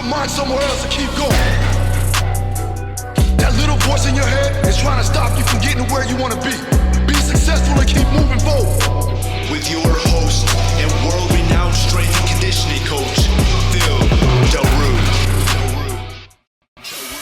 your mind somewhere else and keep going. That little voice in your head is trying to stop you from getting to where you want to be. Be successful and keep moving forward. With your host and world-renowned strength and conditioning coach, Phil Daru.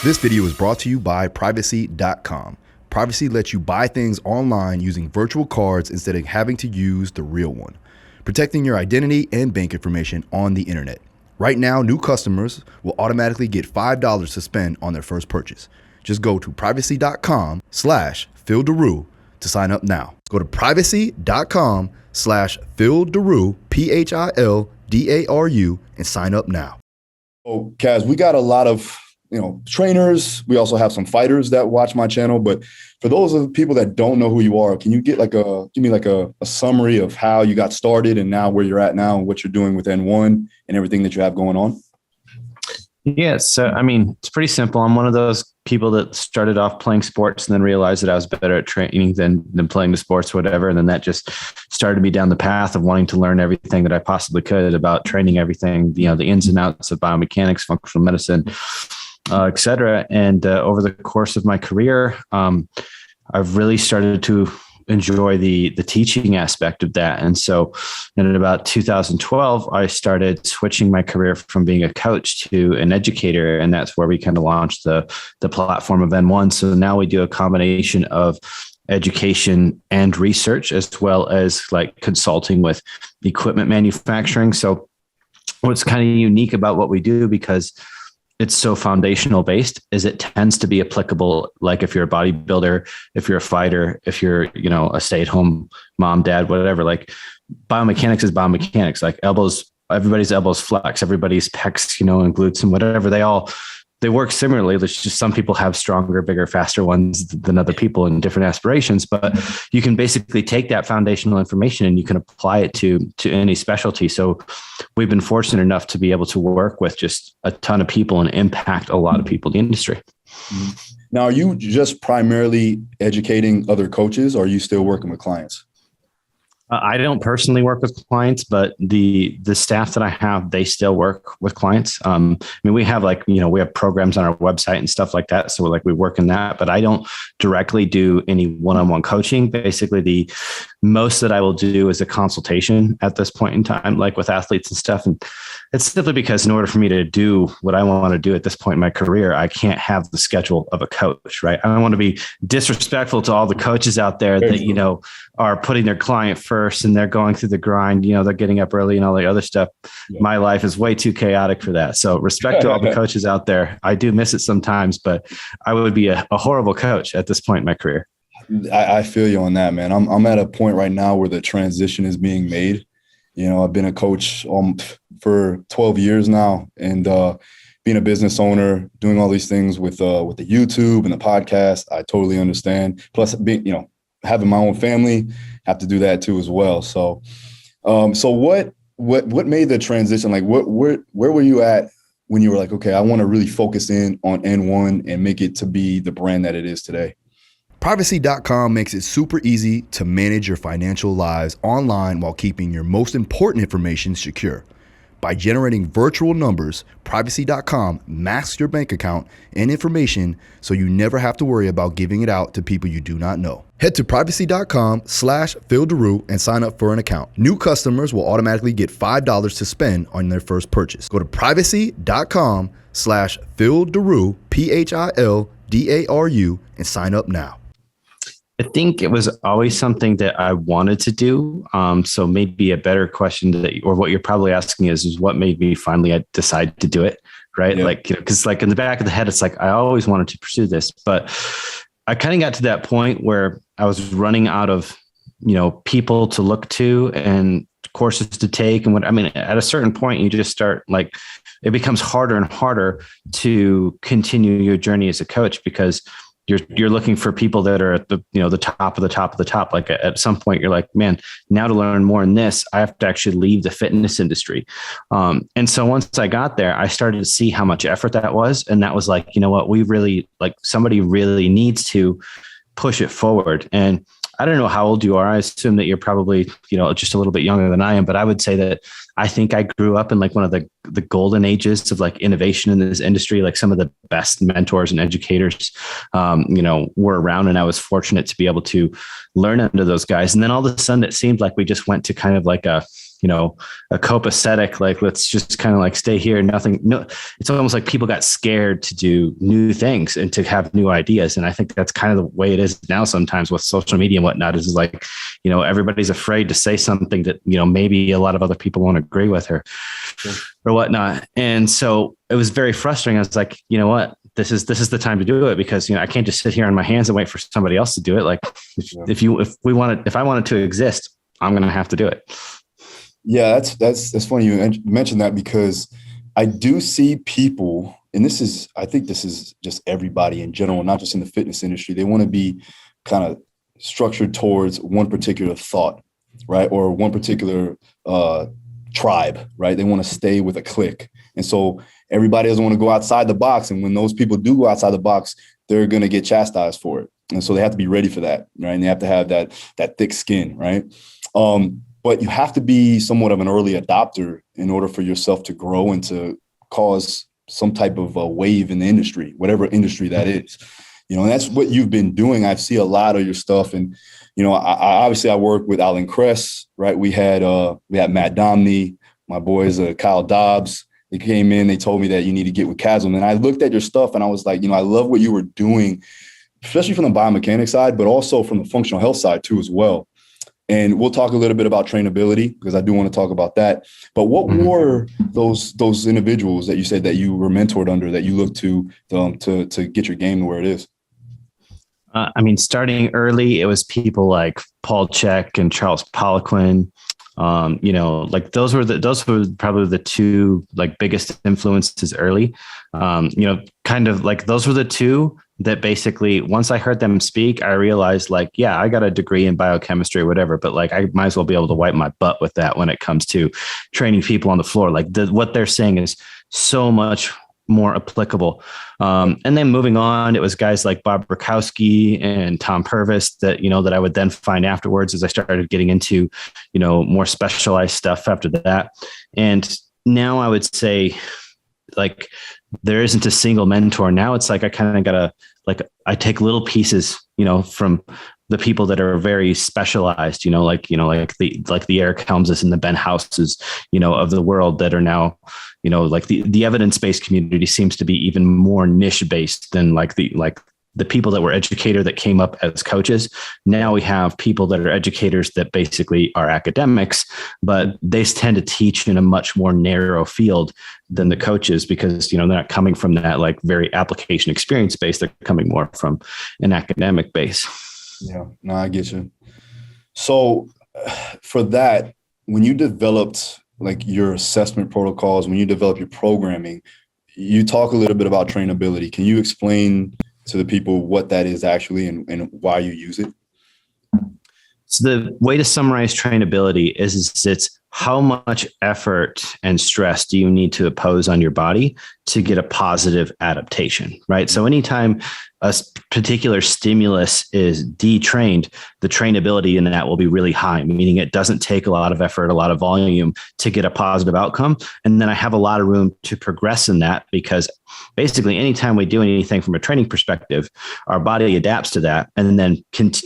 This video is brought to you by Privacy.com. Privacy lets you buy things online using virtual cards instead of having to use the real one, protecting your identity and bank information on the internet. Right now, new customers will automatically get $5 to spend on their first purchase. Just go to privacy.com/Phil Daru to sign up now. Go to privacy.com/Phil Daru, PHILDARU, and sign up now. Oh, Kaz, we got a lot of trainers. We also have some fighters that watch my channel. But for those of the people that don't know who you are, can you give me a summary of how you got started and now where you're at now and what you're doing with N1 and everything that you have going on? Yeah, so it's pretty simple. I'm one of those people that started off playing sports and then realized that I was better at training than playing the sports, whatever. And then that just started me down the path of wanting to learn everything that I possibly could about training everything, the ins and outs of biomechanics, functional medicine, et cetera. And over the course of my career, I've really started to enjoy the teaching aspect of that. And so in about 2012, I started switching my career from being a coach to an educator. And that's where we kind of launched the platform of N1. So now we do a combination of education and research, as well as like consulting with equipment manufacturing. So what's kind of unique about what we do, because it's so foundational based, is it tends to be applicable. Like if you're a bodybuilder, if you're a fighter, if you're, a stay-at-home mom, dad, whatever, like biomechanics is biomechanics, like elbows, everybody's elbows flex, everybody's pecs, and glutes and whatever, they work similarly. There's just some people have stronger, bigger, faster ones than other people and different aspirations, but you can basically take that foundational information and you can apply it to any specialty. So we've been fortunate enough to be able to work with just a ton of people and impact a lot of people in the industry. Now, are you just primarily educating other coaches, or are you still working with clients? I don't personally work with clients, but the staff that I have, they still work with clients. We have we have programs on our website and stuff like that. So we work in that, but I don't directly do any one-on-one coaching. Basically, the most that I will do is a consultation at this point in time, like with athletes and stuff. And it's simply because in order for me to do what I want to do at this point in my career, I can't have the schedule of a coach, right? I don't want to be disrespectful to all the coaches out there that, are putting their client first and they're going through the grind, they're getting up early and all the other stuff. Yeah. My life is way too chaotic for that. So respect to all the coaches out there. I do miss it sometimes, but I would be a horrible coach at this point in my career. I feel you on that, man. I'm at a point right now where the transition is being made. I've been a coach for 12 years now, and being a business owner, doing all these things with the YouTube and the podcast, I totally understand. Plus, being, having my own family, have to do that too as well. So, so what made the transition? Like, where were you at when you were like, okay, I want to really focus in on N1 and make it to be the brand that it is today? Privacy.com makes it super easy to manage your financial lives online while keeping your most important information secure. By generating virtual numbers, Privacy.com masks your bank account and information so you never have to worry about giving it out to people you do not know. Head to Privacy.com/Phil Daru and sign up for an account. New customers will automatically get $5 to spend on their first purchase. Go to Privacy.com/Phil Daru, PHILDARU, and sign up now. I think it was always something that I wanted to do. So maybe a better question or what you're probably asking is what made me finally decide to do it, right? Yeah. Because in the back of the head, it's like, I always wanted to pursue this, but I kind of got to that point where I was running out of, people to look to and courses to take. And at a certain point, you just start it becomes harder and harder to continue your journey as a coach, because you're looking for people that are at the top of the top of the top. Like at some point you're like, man, now to learn more in this, I have to actually leave the fitness industry. And so once I got there, I started to see how much effort that was. And that was like, what, we really somebody really needs to push it forward. And I don't know how old you are. I assume that you're probably, just a little bit younger than I am, but I would say that I think I grew up in like one of the golden ages of like innovation in this industry. Like some of the best mentors and educators, were around, and I was fortunate to be able to learn under those guys. And then all of a sudden it seemed like we just went to kind of like a copacetic, like, let's just kind of like stay here. It's almost like people got scared to do new things and to have new ideas. And I think that's kind of the way it is now sometimes with social media and whatnot, is like, everybody's afraid to say something that, maybe a lot of other people won't agree with or whatnot. And so it was very frustrating. I was like, you know what, this is the time to do it, because, I can't just sit here on my hands and wait for somebody else to do it. Like if I wanted to exist, I'm going to have to do it. Yeah, that's funny you mentioned that, because I do see people, and I think this is just everybody in general, not just in the fitness industry. They want to be kind of structured towards one particular thought, right? Or one particular tribe, right? They want to stay with a clique. And so everybody doesn't want to go outside the box. And when those people do go outside the box, they're going to get chastised for it. And so they have to be ready for that, right? And they have to have that thick skin, right? But you have to be somewhat of an early adopter in order for yourself to grow and to cause some type of a wave in the industry, whatever industry that is. And that's what you've been doing. I see a lot of your stuff. And, I work with Alan Kress, right? We had Matt Domney, my boys, Kyle Dobbs. They came in, they told me that you need to get with Kassem. And I looked at your stuff and I was like, I love what you were doing, especially from the biomechanics side, but also from the functional health side too, as well. And we'll talk a little bit about trainability, because I do want to talk about that. But what were those individuals that you said that you were mentored under, that you looked to get your game to where it is? Starting early, it was people like Paul Chek and Charles Poliquin. Like those were probably the two like biggest influences early. Kind of like those were the two that basically, once I heard them speak, I realized like, yeah, I got a degree in biochemistry or whatever, but like, I might as well be able to wipe my butt with that when it comes to training people on the floor. Like what they're saying is so much more applicable. And then moving on, it was guys like Bob Burkowski and Tom Purvis that I would then find afterwards as I started getting into, more specialized stuff after that. And now I would say like, there isn't a single mentor. Now it's like, I kind of I take little pieces, from the people that are very specialized, like the Eric Helmses and the Ben Houses, of the world that are now, like the evidence-based community seems to be even more niche-based than the people that were educator that came up as coaches. Now we have people that are educators that basically are academics, but they tend to teach in a much more narrow field than the coaches, because, they're not coming from that like very application experience base. They're coming more from an academic base. Yeah, no, I get you. So for that, when you developed like your assessment protocols, when you develop your programming, you talk a little bit about trainability. Can you explain to the people what that is actually and why you use it? So the way to summarize trainability is it's how much effort and stress do you need to impose on your body to get a positive adaptation, right? So anytime a particular stimulus is detrained, the trainability in that will be really high, meaning it doesn't take a lot of effort, a lot of volume to get a positive outcome. And then I have a lot of room to progress in that, because basically anytime we do anything from a training perspective, our body adapts to that. And then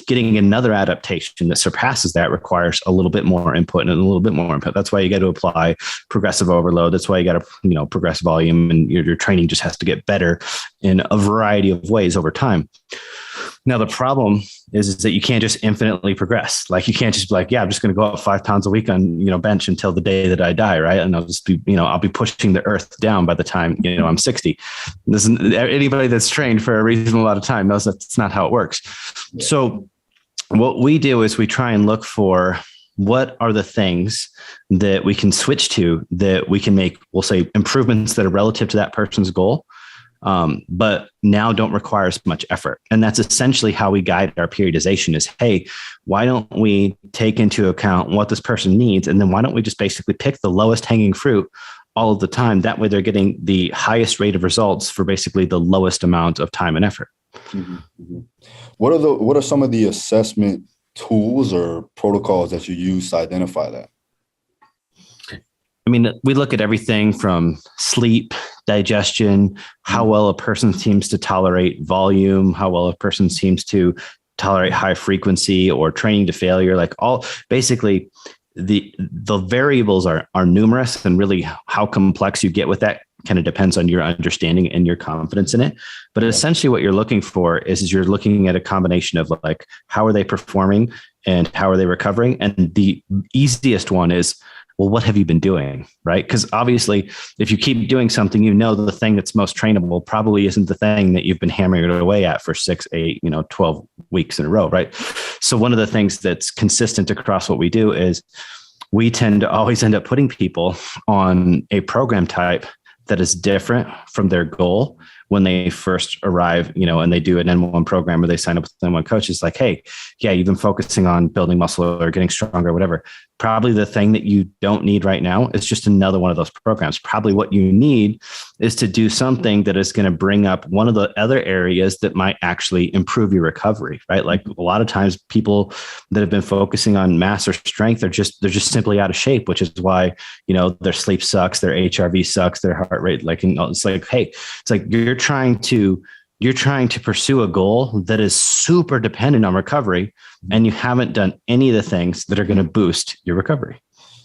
getting another adaptation that surpasses that requires a little bit more input and a little bit more input. That's why you got to apply progressive overload. That's why you got to, progress volume, and your training just has to get better in a variety of ways over time. Now, the problem is that you can't just infinitely progress. Like you can't just be like, yeah, I'm just going to go up 5 pounds a week on, bench until the day that I die. Right. And I'll just be, I'll be pushing the earth down by the time, I'm 60. Anybody that's trained for a reasonable amount of time knows that's not how it works. Yeah. So what we do is we try and look for what are the things that we can switch to that we can make, we'll say, improvements that are relative to that person's goal, but now don't require as much effort. And that's essentially how we guide our periodization is, hey, why don't we take into account what this person needs? And then why don't we just basically pick the lowest hanging fruit all of the time? That way they're getting the highest rate of results for basically the lowest amount of time and effort. Mm-hmm. Mm-hmm. What are some of the assessment tools or protocols that you use to identify that? I mean, we look at everything from sleep, digestion, how well a person seems to tolerate volume, how well a person seems to tolerate high frequency or training to failure. Like all basically the variables are numerous, and really how complex you get with that kind of depends on your understanding and your confidence in it. But essentially what you're looking for is you're looking at a combination of like, how are they performing and how are they recovering? And the easiest one is, well, what have you been doing? Right? Because obviously, if you keep doing something, the thing that's most trainable probably isn't the thing that you've been hammering it away at for 6, 8, 12 weeks in a row. Right. So one of the things that's consistent across what we do is we tend to always end up putting people on a program type that is different from their goal when they first arrive, and they do an N1 program or they sign up with an N1 coach. It's like, hey, yeah, you've been focusing on building muscle or getting stronger or whatever. Probably the thing that you don't need right now is just another one of those programs. Probably what you need is to do something that is going to bring up one of the other areas that might actually improve your recovery, right? Like a lot of times people that have been focusing on mass or strength, they're just simply out of shape, which is why, their sleep sucks, their HRV sucks, their heart rate, it's like, hey, it's like you're trying to pursue a goal that is super dependent on recovery, and you haven't done any of the things that are going to boost your recovery.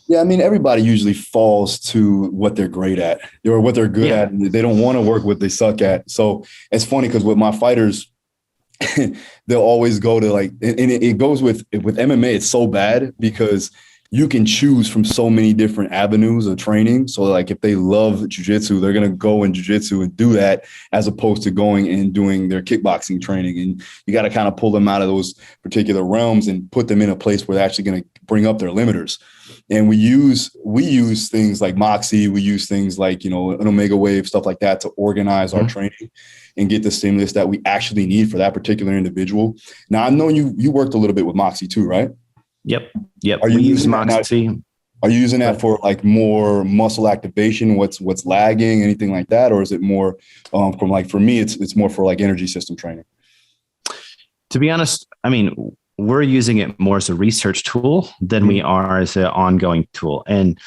Yeah, I mean, everybody usually falls to what they're great at or what they're good at. And they don't want to work what they suck at. So it's funny because with my fighters, they'll always go to and it goes with MMA. It's so bad because you can choose from so many different avenues of training. So like if they love jiu-jitsu, they're going to go in jiu-jitsu and do that as opposed to going and doing their kickboxing training. And you got to kind of pull them out of those particular realms and put them in a place where they're actually going to bring up their limiters. And we use things like Moxie. We use things like, an Omega Wave, stuff like that to organize our training and get the stimulus that we actually need for that particular individual. Now, I know you worked a little bit with Moxie too, right? Yep. Are you using Moxie? Are you using that for like more muscle activation? What's lagging, anything like that? Or is it more from like, for me, it's more for like energy system training? To be honest, I mean, we're using it more as a research tool than we are as an ongoing tool. And,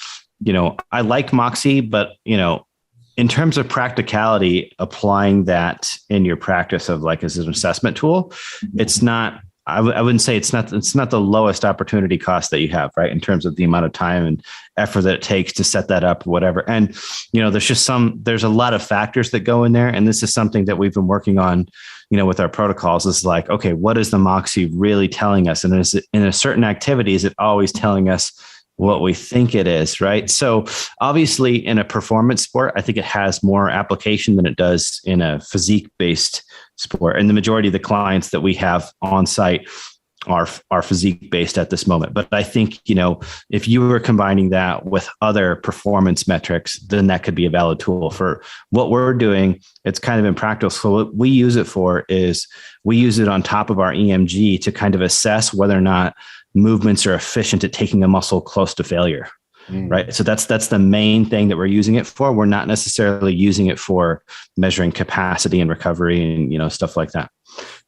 I like Moxie, but, in terms of practicality, applying that in your practice of like as an assessment tool, it's not, I wouldn't say it's not the lowest opportunity cost that you have, right? In terms of the amount of time and effort that it takes to set that up, whatever. And, there's a lot of factors that go in there. And this is something that we've been working on, with our protocols. Is like, okay, what is the Moxie really telling us? And is it in a certain activity, is it always telling us what we think it is, right? So obviously in a performance sport, I think it has more application than it does in a physique-based sport. And the majority of the clients that we have on site are physique-based at this moment. But I think, if you were combining that with other performance metrics, then that could be a valid tool for what we're doing. It's kind of impractical. So what we use it for is we use it on top of our EMG to kind of assess whether or not movements are efficient at taking a muscle close to failure. Right. So that's the main thing that we're using it for. We're not necessarily using it for measuring capacity and recovery and, stuff like that.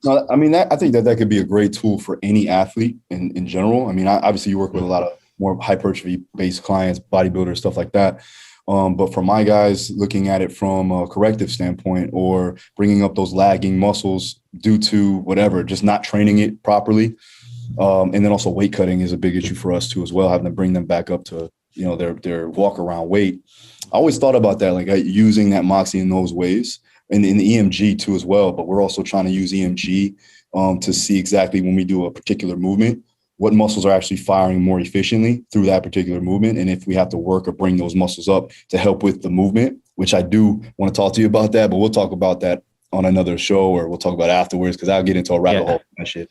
No, I mean, I think that could be a great tool for any athlete in general. I mean, obviously you work with a lot of more hypertrophy based clients, bodybuilders, stuff like that. But for my guys, looking at it from a corrective standpoint or bringing up those lagging muscles due to whatever, just not training it properly. And then also weight cutting is a big issue for us too, as well, having to bring them back up to, their walk around weight. I always thought about that, like using that Moxie in those ways and in the EMG too, as well. But we're also trying to use EMG to see exactly when we do a particular movement, what muscles are actually firing more efficiently through that particular movement. And if we have to work or bring those muscles up to help with the movement, which I do want to talk to you about that, but we'll talk about that on another show or we'll talk about it afterwards because I'll get into a rabbit hole and shit.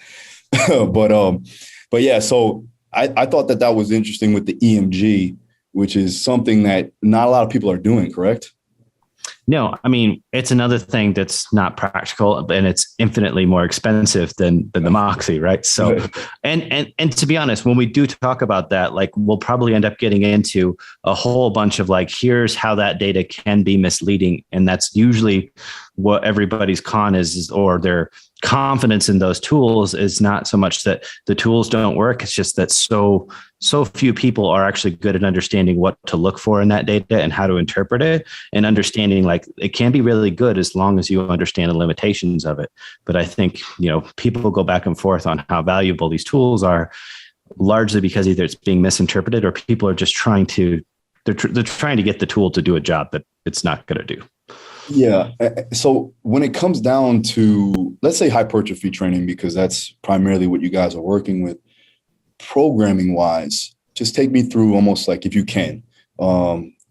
But yeah, so I thought that was interesting with the EMG, which is something that not a lot of people are doing, correct? No, I mean, it's another thing that's not practical and it's infinitely more expensive than the Moxie, right? So, and to be honest, when we do talk about that, like we'll probably end up getting into a whole bunch of like, here's how that data can be misleading. And that's usually what everybody's con is or their confidence in those tools is not so much that the tools don't work. It's just that so few people are actually good at understanding what to look for in that data and how to interpret it, and understanding like it can be really good as long as you understand the limitations of it. But I think, people go back and forth on how valuable these tools are, largely because either it's being misinterpreted or people are just trying to get the tool to do a job that it's not going to do. Yeah. So when it comes down to, let's say, hypertrophy training, because that's primarily what you guys are working with, programming wise, just take me through almost like, if you can,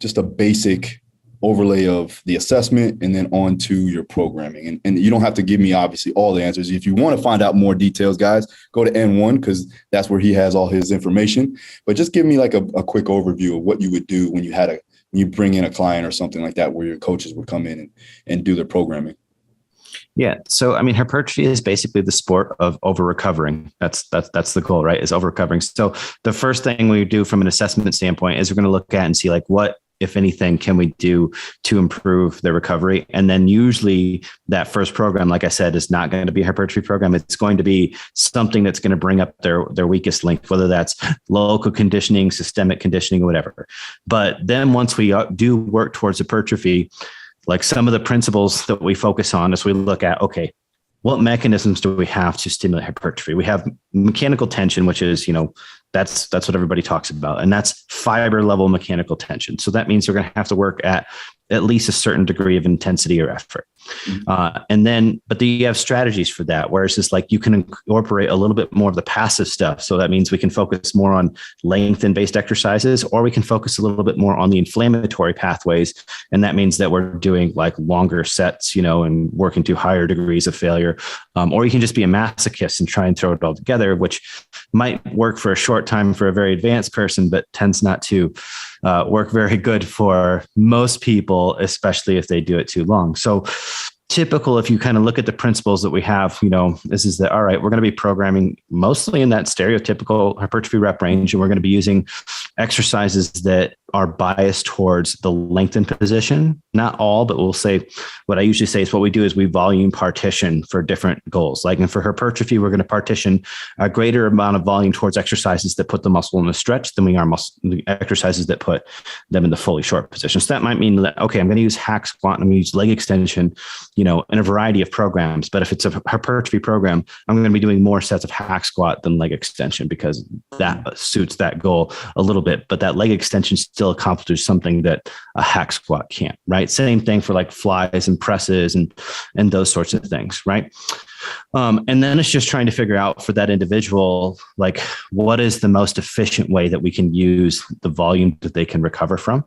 just a basic overlay of the assessment and then on to your programming. And you don't have to give me obviously all the answers. If you want to find out more details, guys, go to N1 because that's where he has all his information. But just give me like a quick overview of what you would do when you bring in a client or something like that, where your coaches would come in and do their programming. Yeah. So, I mean, hypertrophy is basically the sport of over recovering. That's the goal, right? Is over recovering. So the first thing we do from an assessment standpoint is we're going to look at and see like what, if anything, can we do to improve their recovery? And then usually that first program, like I said, is not going to be a hypertrophy program. It's going to be something that's going to bring up their weakest link, whether that's local conditioning, systemic conditioning, or whatever. But then once we do work towards hypertrophy, like some of the principles that we focus on is we look at, okay, what mechanisms do we have to stimulate hypertrophy? We have mechanical tension, which is, that's what everybody talks about. And that's fiber level mechanical tension. So that means you're going to have to work at least a certain degree of intensity or effort. But then you have strategies for that, where it's just like you can incorporate a little bit more of the passive stuff. So that means we can focus more on lengthen-based exercises, or we can focus a little bit more on the inflammatory pathways. And that means that we're doing like longer sets, and working to higher degrees of failure. Or you can just be a masochist and try and throw it all together, which might work for a short time for a very advanced person, but tends not to work very good for most people, especially if they do it too long. So typical, if you kind of look at the principles that we have, this is that, all right, we're going to be programming mostly in that stereotypical hypertrophy rep range. And we're going to be using exercises that are biased towards the lengthened position. Not all, but we'll say, what I usually say is what we do is we volume partition for different goals. Like, and for hypertrophy, we're going to partition a greater amount of volume towards exercises that put the muscle in the stretch than we are exercises that put them in the fully short position. So that might mean that, okay, I'm going to use hack squat and I'm going to use leg extension, in a variety of programs. But if it's a hypertrophy program, I'm going to be doing more sets of hack squat than leg extension because that suits that goal a little bit. But that leg extension still accomplishes something that a hack squat can't, right? Same thing for like flies and presses and those sorts of things, right? And then it's just trying to figure out for that individual, like what is the most efficient way that we can use the volume that they can recover from.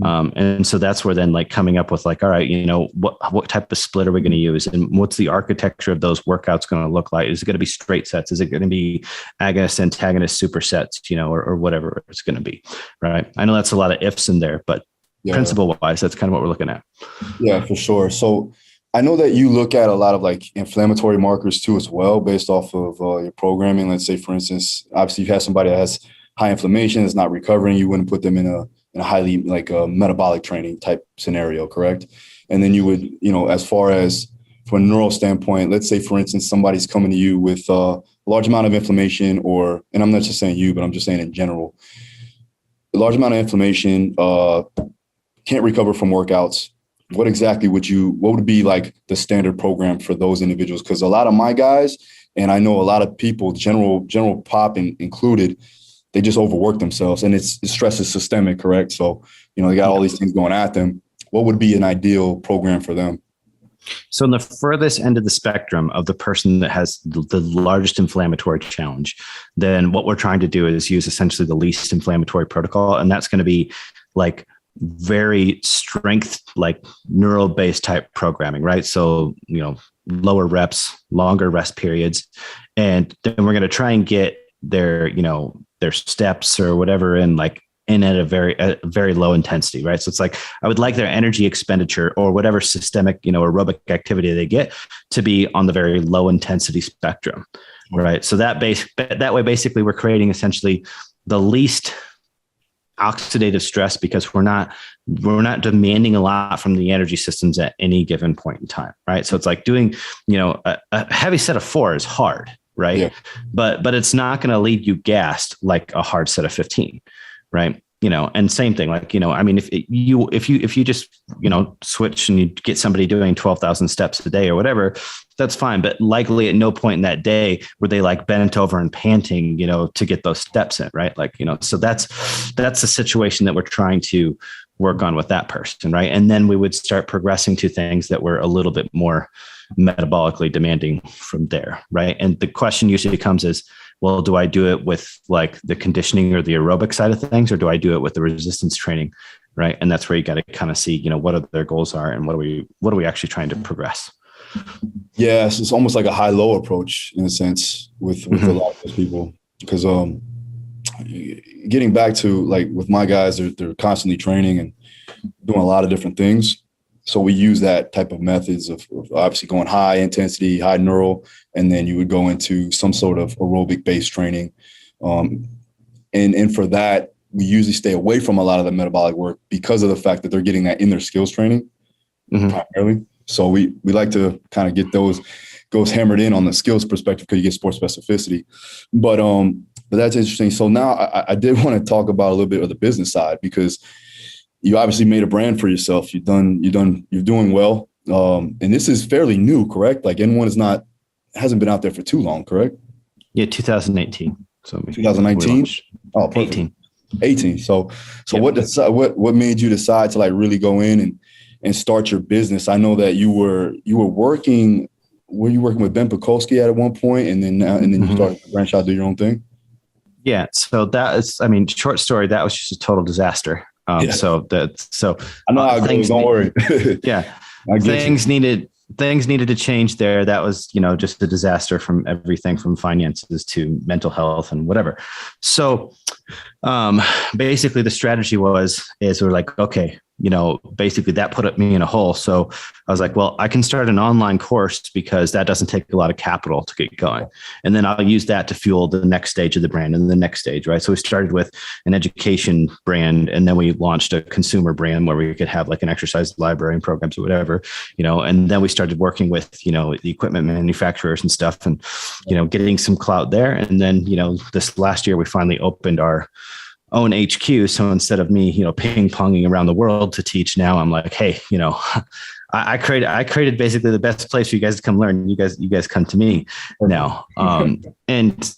And so that's where then like coming up with like, all right, what type of split are we going to use? And what's the architecture of those workouts going to look like? Is it going to be straight sets? Is it going to be agonist, antagonist, supersets, or whatever it's going to be, right? I know that's a lot of ifs in there, but principle wise, that's kind of what we're looking at. Yeah, for sure. So I know that you look at a lot of like inflammatory markers too, as well, based off of your programming. Let's say, for instance, obviously you have somebody that has high inflammation, is not recovering. You wouldn't put them in a highly like a metabolic training type scenario, correct? And then you would, as far as from a neural standpoint, let's say, for instance, somebody's coming to you with a large amount of inflammation, and I'm not just saying you, but I'm just saying in general, a large amount of inflammation, can't recover from workouts. What exactly would be like the standard program for those individuals? Because a lot of my guys, and I know a lot of people, general pop included, they just overwork themselves, and stress is systemic, correct? So, they got all these things going at them. What would be an ideal program for them? So in the furthest end of the spectrum of the person that has the largest inflammatory challenge, then what we're trying to do is use essentially the least inflammatory protocol. And that's going to be like very strength, like neural based type programming, right? So, lower reps, longer rest periods. And then we're going to try and get their steps or whatever in at a very low intensity, right? So it's like, I would like their energy expenditure or whatever systemic, aerobic activity they get to be on the very low intensity spectrum, right? So that way, basically we're creating essentially the least oxidative stress because we're not demanding a lot from the energy systems at any given point in time. Right. So it's like doing, a heavy set of 4 is hard. Right. Yeah. But it's not going to leave you gassed like a hard set of 15. Right. And same thing, like, if you just, switch and you get somebody doing 12,000 steps a day or whatever, that's fine. But likely at no point in that day were they like bent over and panting, to get those steps in. Right. Like, so that's a situation that we're trying to work on with that person. Right. And then we would start progressing to things that were a little bit more metabolically demanding from there. Right. And the question usually comes is, well, do I do it with like the conditioning or the aerobic side of things, or do I do it with the resistance training? Right. And that's where you got to kind of see, what are their goals are and what are we actually trying to progress? Yeah. It's almost like a high-low approach in a sense with a lot of those people, because getting back to like with my guys, they're constantly training and doing a lot of different things. So we use that type of methods of obviously going high intensity, high neural, and then you would go into some sort of aerobic based training. And for that, we usually stay away from a lot of the metabolic work because of the fact that they're getting that in their skills training primarily. So we like to kind of get those hammered in on the skills perspective because you get sport specificity. But that's interesting. So now I did want to talk about a little bit of the business side, because you obviously made a brand for yourself. You're doing well. And this is fairly new, correct? Like N1 hasn't been out there for too long, correct? Yeah, 2018. So 2019? Oh, perfect. 18. So yep. What made you decide to like really go in and start your business? I know that you were working with Ben Pekulski at one point, and then you started to branch out, do your own thing. Yeah. So that is, short story, that was just a total disaster. So I know how it goes, don't worry. Yeah. Things needed to change there. That was, just a disaster from everything from finances to mental health and whatever. So basically the strategy is we're like, okay, basically that put me in a hole. So I was like, well, I can start an online course because that doesn't take a lot of capital to get going. And then I'll use that to fuel the next stage of the brand and the next stage, right? So we started with an education brand, and then we launched a consumer brand where we could have like an exercise library and programs or whatever, and then we started working with, the equipment manufacturers and stuff and, getting some clout there. And then, this last year we finally opened our own HQ. So instead of me, ping ponging around the world to teach, now I'm like, hey, I created basically the best place for you guys to come learn. You guys come to me now. And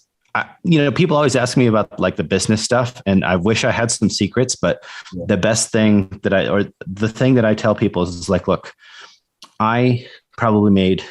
people always ask me about like the business stuff, and I wish I had some secrets, but the best thing the thing that I tell people is like, look, I probably made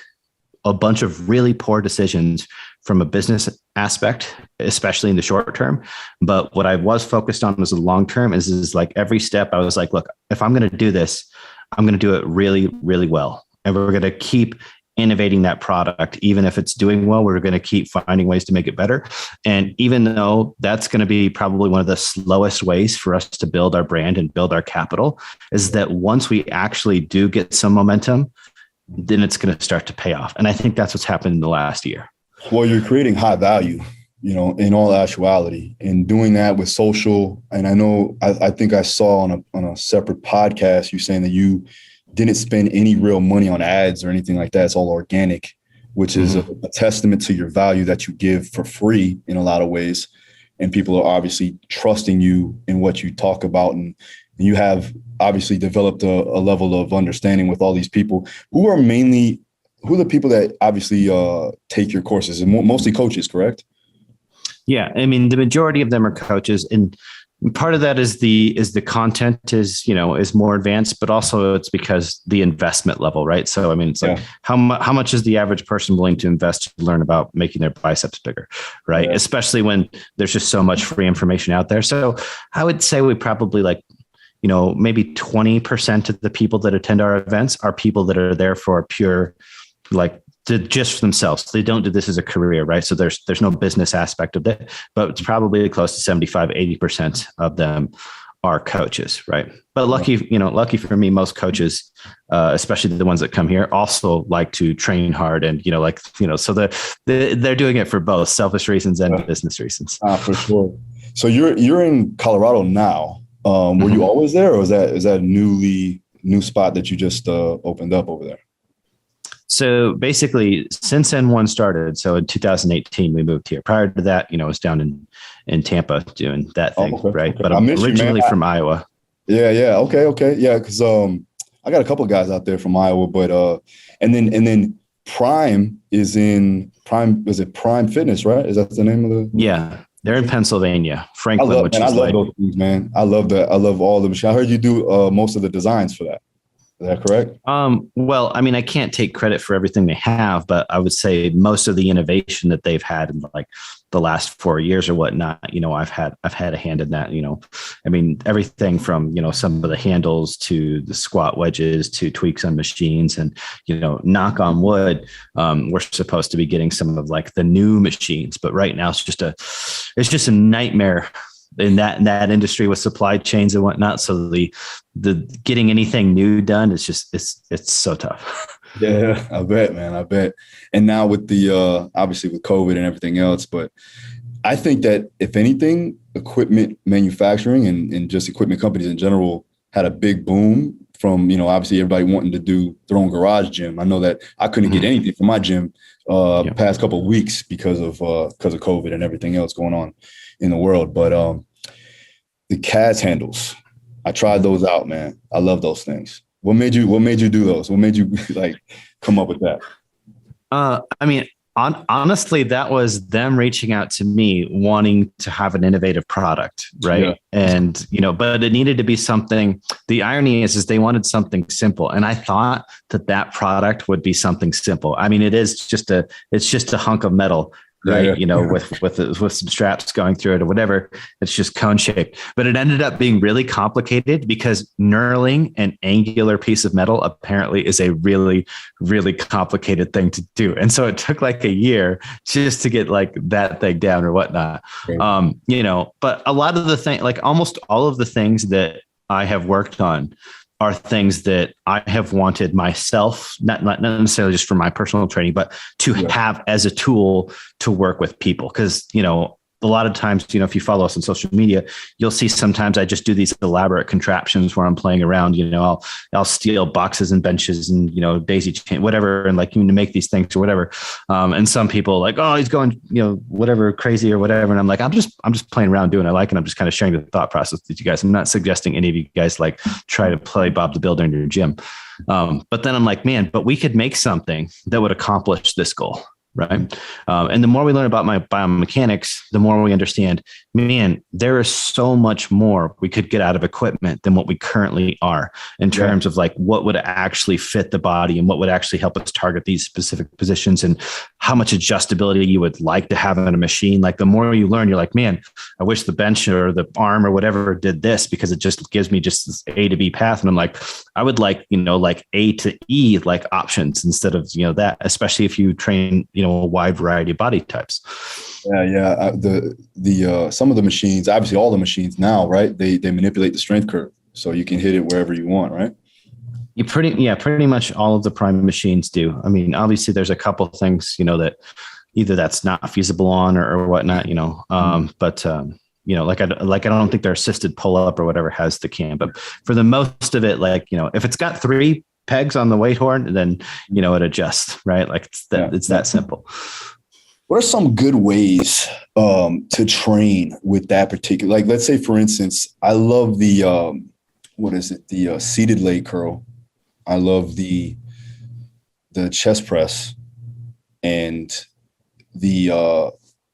a bunch of really poor decisions from a business aspect, especially in the short term. But what I was focused on was the long term is like every step I was like, look, if I'm going to do this, I'm going to do it really, really well. And we're going to keep innovating that product. Even if it's doing well, we're going to keep finding ways to make it better. And even though that's going to be probably one of the slowest ways for us to build our brand and build our capital, is that once we actually do get some momentum, then it's going to start to pay off. And I think that's what's happened in the last year. Well, you're creating high value, in all actuality, and doing that with social. And I know, I think I saw on a separate podcast, you saying that you didn't spend any real money on ads or anything like that. It's all organic, which is a testament to your value that you give for free in a lot of ways. And people are obviously trusting you in what you talk about. And you have obviously developed a level of understanding with all these people who are the people that obviously take your courses, and mostly coaches, correct? Yeah. The majority of them are coaches, and part of that is the content is more advanced, but also it's because the investment level, right? So, it's like, how much is the average person willing to invest to learn about making their biceps bigger, right? Yeah. Especially when there's just so much free information out there. So I would say we probably maybe 20% of the people that attend our events are people that are there for pure, just for themselves. They don't do this as a career, right? So there's no business aspect of it, but it's probably close to 75-80% of them are coaches, right? But lucky for me, most coaches, especially the ones that come here, also like to train hard, and so they're doing it for both selfish reasons and business reasons. For sure. So you're in Colorado now. Were you always there, or is that a new spot that you just opened up over there? So basically, since N1 started, so in 2018 we moved here. Prior to that, I was down in Tampa doing that thing, right? Okay. But I'm originally from Iowa. Yeah. Okay. Yeah, because I got a couple of guys out there from Iowa, but and then Prime is in Prime. Is it Prime Fitness, right? Is that the name of the? Yeah, they're in Pennsylvania, Franklin. I love those things, man. I love that. I love all the machines. I heard you do most of the designs for that. Is that correct? Well, I mean, I can't take credit for everything they have, but I would say most of the innovation that they've had in like the last 4 years or whatnot, I've had a hand in that, I mean, everything from, some of the handles to the squat wedges to tweaks on machines and, knock on wood. We're supposed to be getting some of like the new machines, but right now it's just a nightmare in that industry with supply chains and whatnot. So the getting anything new done is just, it's so tough. Yeah, I bet, man. I bet. And now with the, obviously with COVID and everything else, but I think that if anything, equipment manufacturing and just equipment companies in general had a big boom from, obviously everybody wanting to do their own garage gym. I know that I couldn't get anything from my gym past couple of weeks because of COVID and everything else going on in the world. But the CAS handles, I tried those out, man. I love those things. What made you do those? What made you like come up with that? I mean, honestly, that was them reaching out to me wanting to have an innovative product. Right. Yeah. And, but it needed to be something. The irony is they wanted something simple. And I thought that product would be something simple. I mean, it's just a hunk of metal. Right. Yeah. With some straps going through it or whatever. It's just cone shaped, but it ended up being really complicated because knurling an angular piece of metal apparently is a really, really complicated thing to do. And so it took like a year just to get like that thing down or whatnot. Right. But a lot of the things, like almost all of the things that I have worked on are things that I have wanted myself, not necessarily just for my personal training, but to have as a tool to work with people. Because, a lot of times, if you follow us on social media, you'll see sometimes I just do these elaborate contraptions where I'm playing around, I'll steal boxes and benches and, daisy chain, whatever. And like, to make these things or whatever. And some people like, oh, he's going, whatever crazy or whatever. And I'm like, I'm just playing around doing what I like. And I'm just kind of sharing the thought process with you guys. I'm not suggesting any of you guys like try to play Bob the Builder in your gym. But then I'm like, man, but we could make something that would accomplish this goal. Right. And the more we learn about my biomechanics, the more we understand, man, there is so much more we could get out of equipment than what we currently are in terms of like what would actually fit the body and what would actually help us target these specific positions and how much adjustability you would like to have in a machine. Like the more you learn, you're like, man, I wish the bench or the arm or whatever did this because it just gives me just this A to B path. And I'm like, I would like, like A to E, like options instead of, that, especially if you train, a wide variety of body types. Yeah. The some of the machines, obviously all the machines now, right? They manipulate the strength curve. So you can hit it wherever you want, right? Pretty much all of the Prime machines do. I mean, obviously there's a couple of things, that either that's not feasible on or whatnot, but like I don't think their assisted pull up or whatever has the cam, but for the most of it, like, if it's got 3 pegs on the weight horn, then, it adjusts, right? Like it's that simple. What are some good ways to train with that particular, like, let's say for instance, I love the, the seated leg curl. I love the chest press and the,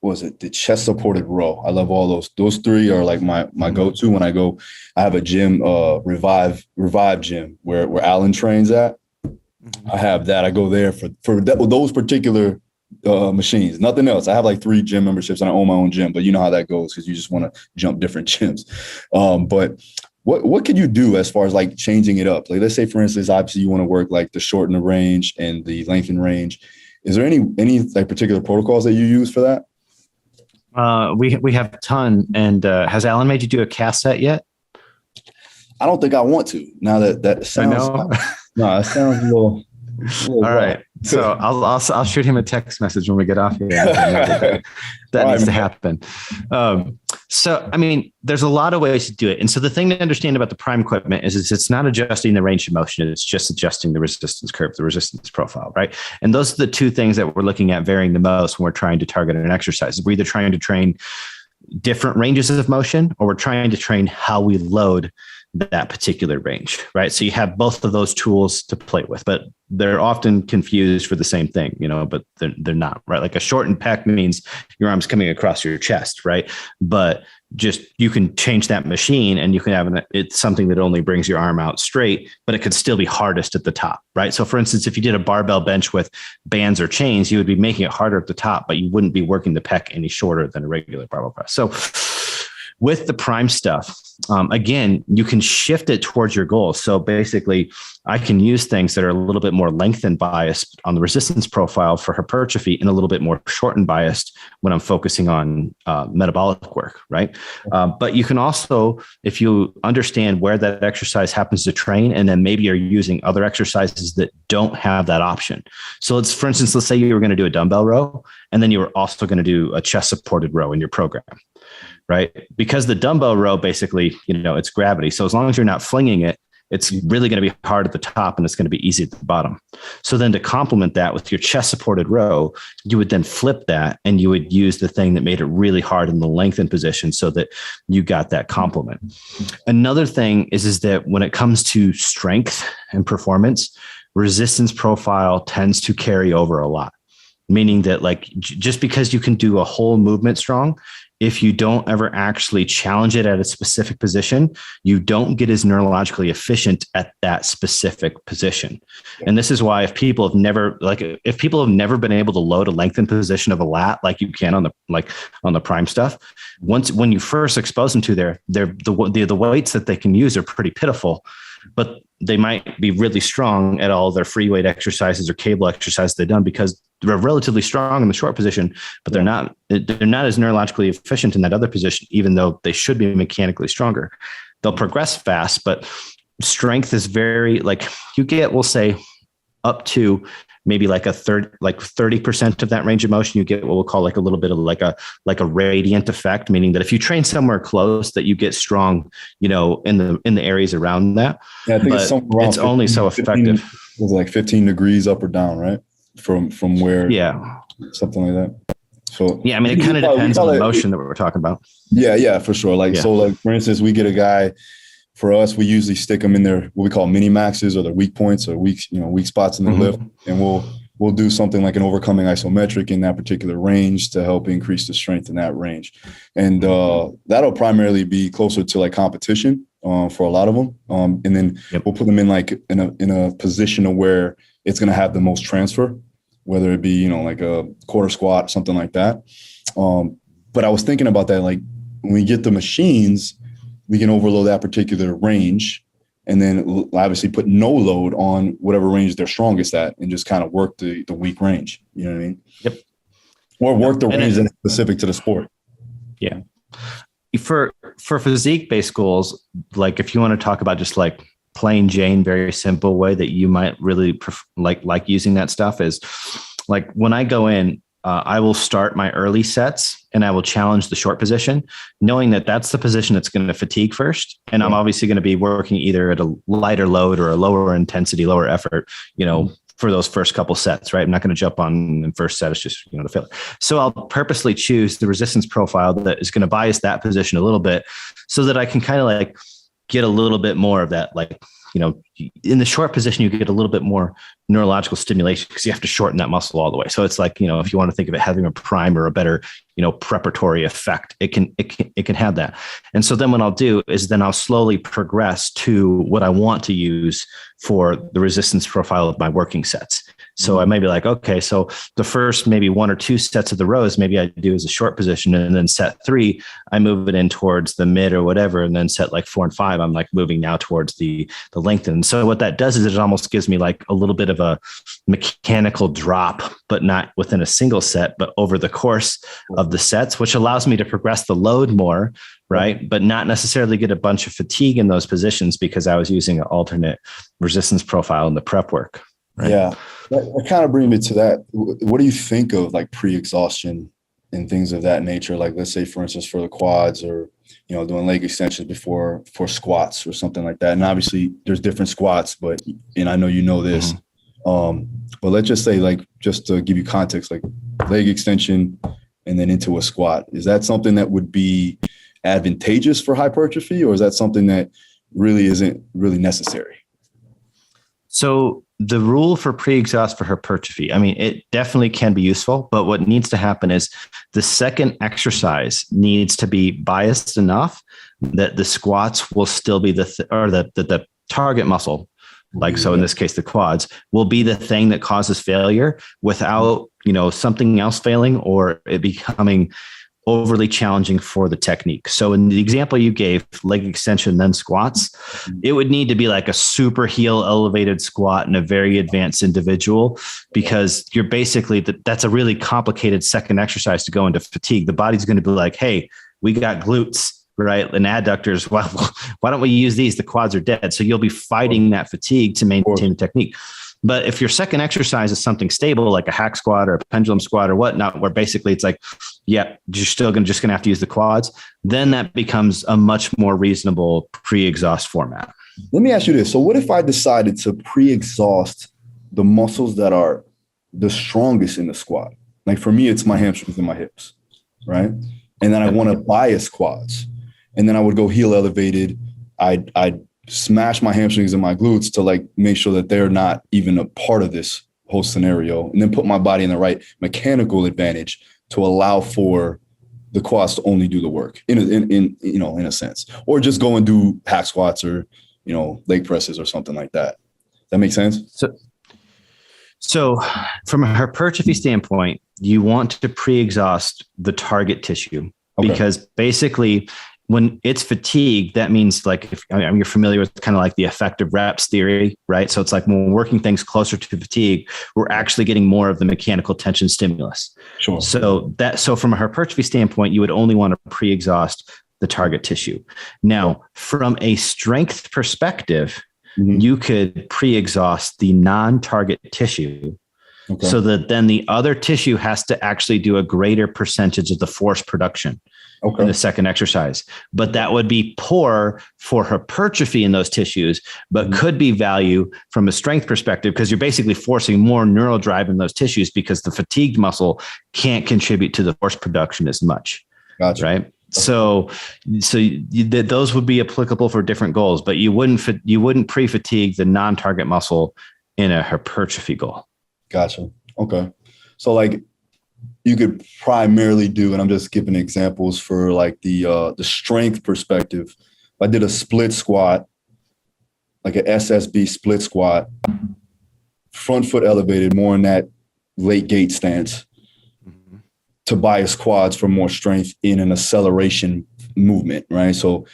the chest supported row. I love all those. Those 3 are like my go-to when I go. I have a gym, Revive gym where Alan trains at. I have that. I go there for those particular machines, nothing else. I have like 3 gym memberships and I own my own gym, but you know how that goes because you just want to jump different gyms. But what could you do as far as like changing it up? Like, let's say for instance, obviously you want to work like the shorten the range and the lengthen range. Is there any like particular protocols that you use for that? We have a ton. And has Alan made you do a cast set yet? I don't think I want to. Now that sounds, no, it sounds a little all right. So I'll shoot him a text message when we get off here. That needs to happen. So, I mean, there's a lot of ways to do it. And so the thing to understand about the prime equipment is it's not adjusting the range of motion. It's just adjusting the resistance curve, the resistance profile, right? And those are the two things that we're looking at varying the most when we're trying to target an exercise. We're either trying to train different ranges of motion, or we're trying to train how we load that particular range, right? So you have both of those tools to play with, but they're often confused for the same thing, but they're not, right? Like a shortened pec means your arm's coming across your chest, right? But just, you can change that machine and you can have it's something that only brings your arm out straight, but it could still be hardest at the top, right? So for instance, if you did a barbell bench with bands or chains, you would be making it harder at the top, but you wouldn't be working the pec any shorter than a regular barbell press. So with the prime stuff, again, you can shift it towards your goals. So basically, I can use things that are a little bit more lengthened biased on the resistance profile for hypertrophy and a little bit more shortened biased when I'm focusing on metabolic work, right? But you can also, if you understand where that exercise happens to train, and then maybe you're using other exercises that don't have that option. So for instance, let's say you were going to do a dumbbell row, and then you were also going to do a chest supported row in your program. Right? Because the dumbbell row, basically, it's gravity. So as long as you're not flinging it, it's really going to be hard at the top and it's going to be easy at the bottom. So then to complement that with your chest supported row, you would then flip that and you would use the thing that made it really hard in the lengthened position so that you got that complement. Another thing is that when it comes to strength and performance, resistance profile tends to carry over a lot. Meaning that just because you can do a whole movement strong, if you don't ever actually challenge it at a specific position, you don't get as neurologically efficient at that specific position. And this is why if people have never been able to load a lengthened position of a lat like you can on the prime stuff, when you first expose them to the weights that they can use are pretty pitiful, but they might be really strong at all their free weight exercises or cable exercises they've done because they're relatively strong in the short position, but they're not as neurologically efficient in that other position, even though they should be mechanically stronger. They'll progress fast, but strength is very you get, we'll say up to maybe a 30% of that range of motion, you get what we'll call a little bit of a radiant effect, meaning that if you train somewhere close that you get strong, in the areas around that. Yeah, I think it's only so effective. It was 15 degrees up or down, right? From where, something like that. So yeah, I mean, it kind of depends on the motion that we're talking about. Yeah, for sure. So for instance, we get a guy. For us, we usually stick them in their what we call mini maxes or their weak points or weak spots in the lift, and we'll do something like an overcoming isometric in that particular range to help increase the strength in that range, and that'll primarily be closer to competition for a lot of them, and then we'll put them in a position of where it's going to have the most transfer, whether it be a quarter squat, something like that. But I was thinking about that, when we get the machines, we can overload that particular range and then obviously put no load on whatever range they're strongest at and just kind of work the weak range. You know what I mean? Yep. Or work the range that's specific to the sport. Yeah. For physique-based goals, if you want to talk about just plain Jane, very simple way that you might really like using that stuff is when I go in, I will start my early sets and I will challenge the short position, knowing that that's the position that's going to fatigue first. And I'm obviously going to be working either at a lighter load or a lower intensity, lower effort, for those first couple sets, right? I'm not going to jump on the first set. It's just, the failure. So I'll purposely choose the resistance profile that is going to bias that position a little bit so that I can kind of get a little bit more of that, in the short position, you get a little bit more neurological stimulation because you have to shorten that muscle all the way. So it's if you want to think of it having a prime or a better, preparatory effect, it can have that. And so then what I'll do is then I'll slowly progress to what I want to use for the resistance profile of my working sets. So I may be okay, so the first maybe one or two sets of the rows, maybe I do as a short position, and then set 3, I move it in towards the mid or whatever. And then set 4 and 5, I'm moving now towards the length. And so what that does is it almost gives me a little bit of a mechanical drop, but not within a single set, but over the course of the sets, which allows me to progress the load more, right? But not necessarily get a bunch of fatigue in those positions because I was using an alternate resistance profile in the prep work. Right? Yeah. That kind of brings me to that. What do you think of pre-exhaustion and things of that nature. Like, let's say, for instance, for the quads, or, doing leg extensions for squats or something like that. And obviously there's different squats, and I know you know this. But let's just say, like, just to give you context, like leg extension and then into a squat, is that something that would be advantageous for hypertrophy, or is that something that really isn't really necessary? So the rule for pre-exhaust for hypertrophy, I mean, it definitely can be useful, but what needs to happen is the second exercise needs to be biased enough that the squats will still be the target muscle. Like, so in this case, the quads will be the thing that causes failure without, something else failing or it becoming overly challenging for the technique. So in the example you gave, leg extension, then squats, it would need to be like a super heel elevated squat in a very advanced individual, because you're basically, that's a really complicated second exercise to go into fatigue. The body's going to be like, hey, we got glutes, right? And adductors. Well, why don't we use these? The quads are dead. So you'll be fighting that fatigue to maintain the technique. But if your second exercise is something stable, like a hack squat or a pendulum squat or whatnot, where basically it's like, yeah, you're still just going to have to use the quads, then that becomes a much more reasonable pre-exhaust format. Let me ask you this. So what if I decided to pre-exhaust the muscles that are the strongest in the squat? Like, for me, it's my hamstrings and my hips, right? And then I want to bias quads. And then I would go heel elevated. I'd smash my hamstrings and my glutes to, like, make sure that they're not even a part of this whole scenario, and then put my body in the right mechanical advantage to allow for the quads to only do the work in a sense, or just go and do hack squats or, leg presses or something like that. That makes sense? So from a hypertrophy standpoint, you want to pre-exhaust the target tissue, because basically when it's fatigue, that means, like, if you're familiar with kind of like the effective reps theory, right? So it's like when we're working things closer to fatigue, we're actually getting more of the mechanical tension stimulus. Sure. So from a hypertrophy standpoint, you would only want to pre-exhaust the target tissue. Now, from a strength perspective, you could pre-exhaust the non-target tissue. So that then the other tissue has to actually do a greater percentage of the force production in the second exercise. But that would be poor for hypertrophy in those tissues, but could be value from a strength perspective, because you're basically forcing more neural drive in those tissues because the fatigued muscle can't contribute to the force production as much. Gotcha. Right. So those would be applicable for different goals, but you wouldn't pre-fatigue the non-target muscle in a hypertrophy goal. Gotcha. Okay. So, like, you could primarily do, and I'm just giving examples for, like, the strength perspective. If I did a split squat, like an SSB split squat, front foot elevated, more in that late gate stance, to bias quads for more strength in an acceleration movement, right? So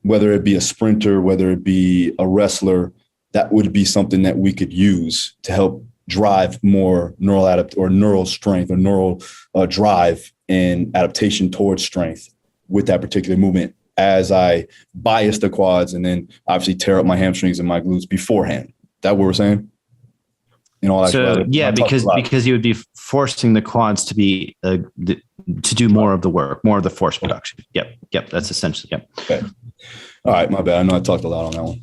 whether it be a sprinter, whether it be a wrestler, that would be something that we could use to help drive more neural strength or neural drive and adaptation towards strength with that particular movement, as I bias the quads and then obviously tear up my hamstrings and my glutes beforehand. That what we're saying? Because you would be forcing the quads to be to do more of the work, more of the force production. Yep. That's essentially. Yep. Okay. All right. My bad. I know I talked a lot on that one.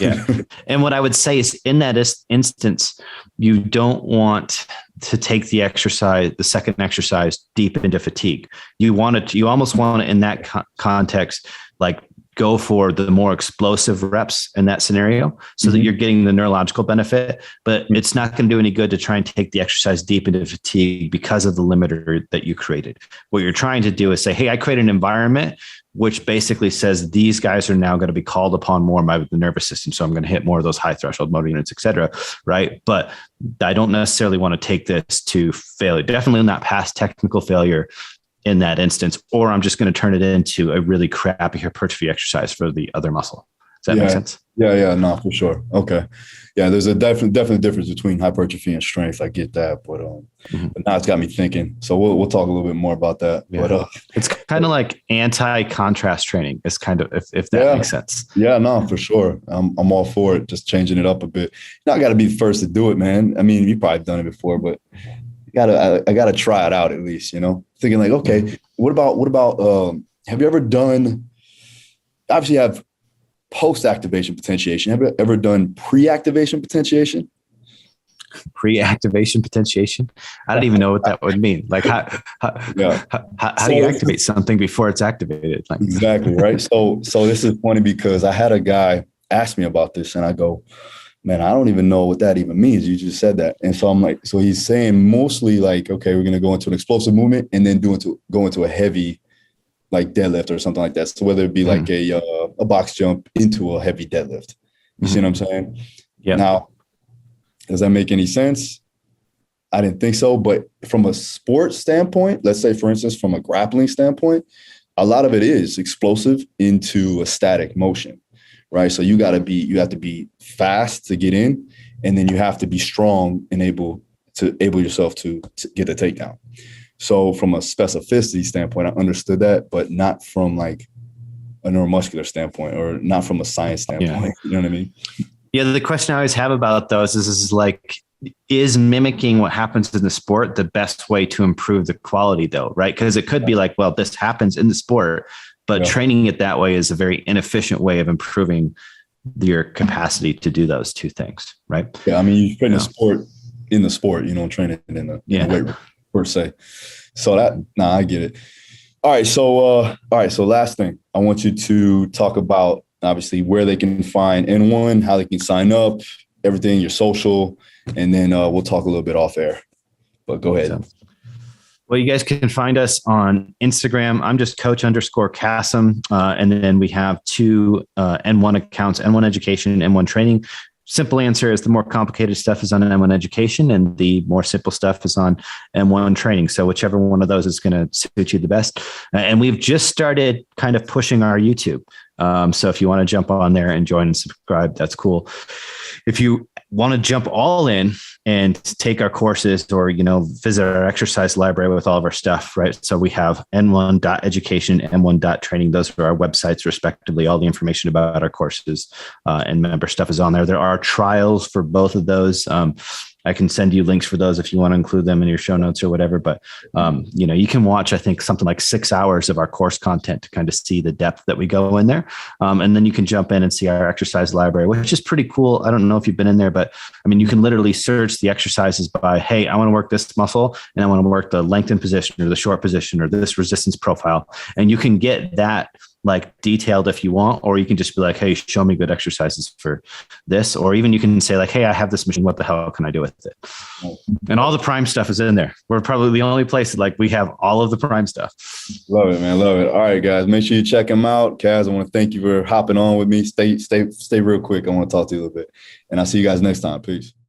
Yeah. And what I would say is, in that instance, you don't want to take the second exercise deep into fatigue. You almost want to, in that context, like, go for the more explosive reps in that scenario so that you're getting the neurological benefit, but it's not going to do any good to try and take the exercise deep into fatigue because of the limiter that you created. What you're trying to do is say, hey, I create an environment which basically says these guys are now going to be called upon more by the nervous system. So I'm going to hit more of those high threshold motor units, et cetera. Right. But I don't necessarily want to take this to failure, definitely not past technical failure in that instance, or I'm just going to turn it into a really crappy hypertrophy exercise for the other muscle. Does that make sense? Yeah, no, for sure. Okay. Yeah, there's a definite difference between hypertrophy and strength. I get that, but now it's got me thinking. So we'll talk a little bit more about that. Yeah. But it's kind of like anti-contrast training. It's kind of, if that makes sense. Yeah, no, for sure. I'm all for it. Just changing it up a bit. You not got to be the first to do it, man. I mean, you've probably done it before, but I gotta try it out at least, thinking like, okay, what about, have you ever done, obviously you have post-activation potentiation. Have you ever done pre-activation potentiation? Pre-activation potentiation? I don't even know what that would mean. Like how do you activate something before it's activated? Like, exactly. Right. So this is funny because I had a guy ask me about this and I go, man, I don't even know what that even means. You just said that. And so I'm like, so he's saying mostly like, okay, we're going to go into an explosive movement and then go into a heavy, like deadlift or something like that. So whether it be like a box jump into a heavy deadlift, you see what I'm saying? Yeah. Now, does that make any sense? I didn't think so. But from a sports standpoint, let's say, for instance, from a grappling standpoint, a lot of it is explosive into a static motion, right? So you have to be fast to get in, and then you have to be strong and able yourself to get the takedown. So from a specificity standpoint, I understood that, but not from like a neuromuscular standpoint or not from a science standpoint. Yeah. You know what I mean? Yeah, the question I always have about those is like, is mimicking what happens in the sport the best way to improve the quality though, right? Because it could be like, well, this happens in the sport, but training it that way is a very inefficient way of improving your capacity to do those two things, right? Yeah, I mean, you train the sport, train it in the weight room per se. So I get it. All right, so last thing, I want you to talk about obviously where they can find N1, how they can sign up, everything, your social, and then we'll talk a little bit off air. But go ahead. Well, you guys can find us on Instagram. I'm just coach_Kassem. And then we have two N1 accounts, N1 Education, N1 Training. Simple answer is the more complicated stuff is on N1 Education and the more simple stuff is on N1 Training. So whichever one of those is going to suit you the best. And we've just started kind of pushing our YouTube. So if you want to jump on there and join and subscribe, that's cool. If you want to jump all in and take our courses or, visit our exercise library with all of our stuff, right? So we have n1.education, n1.training. Those are our websites, respectively. All the information about our courses and member stuff is on there. There are trials for both of those. I can send you links for those if you want to include them in your show notes or whatever. But, you can watch, I think, something like 6 hours of our course content to kind of see the depth that we go in there. And then you can jump in and see our exercise library, which is pretty cool. I don't know if you've been in there, but I mean, you can literally search the exercises by, hey, I want to work this muscle and I want to work the lengthened position or the short position or this resistance profile. And you can get that like detailed if you want, or you can just be like, hey, show me good exercises for this. Or even you can say like, hey, I have this machine. What the hell can I do with it? And all the prime stuff is in there. We're probably the only place that like we have all of the prime stuff. Love it, man. Love it. All right, guys, make sure you check him out. Kaz, I want to thank you for hopping on with me. Stay real quick. I want to talk to you a little bit and I'll see you guys next time. Peace.